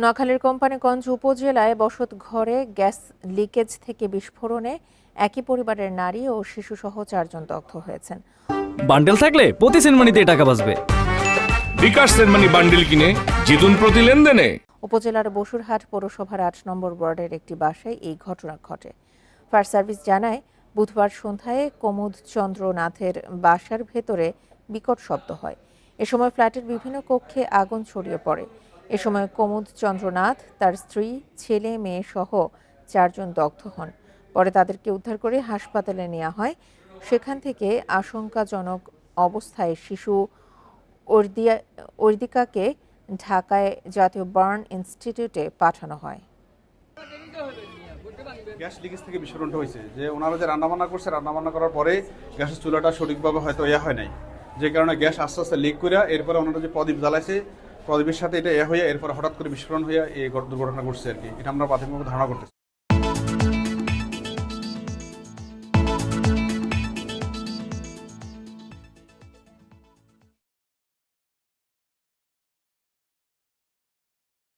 নোয়াখালীর কোম্পানীগঞ্জ উপজেলায় বসতঘরে gas leakage থেকে বিস্ফোরণে একই পরিবারের নারী ও শিশুসহ 4 জন দগ্ধ হয়েছেন। বান্ডেল থাকলে প্রতি সেনমানিতে টাকা বাঁচবে। বিকাশ সেনমানি বান্ডেল কিনে জিতুন প্রতি লেনদেনে। উপজেলার বসুরহাট পৌরসভার 8 নম্বর ওয়ার্ডের একটি বাসায় এই ঘটনা ঘটে। ফায়ার সার্ভিস জানায়, বুধবার সন্ধ্যায় কুমুদ চন্দ্র নাথের বাসার ভেতরে বিকট শব্দ হয়। এ সময় ফ্ল্যাটের বিভিন্ন কক্ষে আগুন ছড়িয়ে পড়ে। এ সময় কুমুদ চন্দ্রনাথ, তার স্ত্রী, ছেলে, মেয়ে সহ 4 জন দগ্ধ হন। পরে তাদেরকে উদ্ধার করে হাসপাতালে নেওয়া হয়। সেখান থেকে আশঙ্কাজনক অবস্থায় শিশু অর্দিকাকে ঢাকায় জাতীয় বার্ন ইনস্টিটিউটে পাঠানো হয়। গ্যাস লিকেজ থেকে বিস্ফোরণটা হয়েছে যে ওনারা যে রান্নাবান্না করছে, রান্নাবান্না করার পরে গ্যাসের চুলাটা সঠিকভাবে হয়তো হয় নাই, যে কারণে গ্যাস আস্তে আস্তে লিক করে এরপরে ওনারা যে প্রদীপ জ্বালাইছে, প্রদীপের সাথে এটা হয়ে এরপরে হঠাৎ করে বিস্ফোরণ হয়ে এই দুর্ঘটনা ঘটছে আর কি। এটা আমরা প্রাথমিকভাবে ধারণা করতেছি।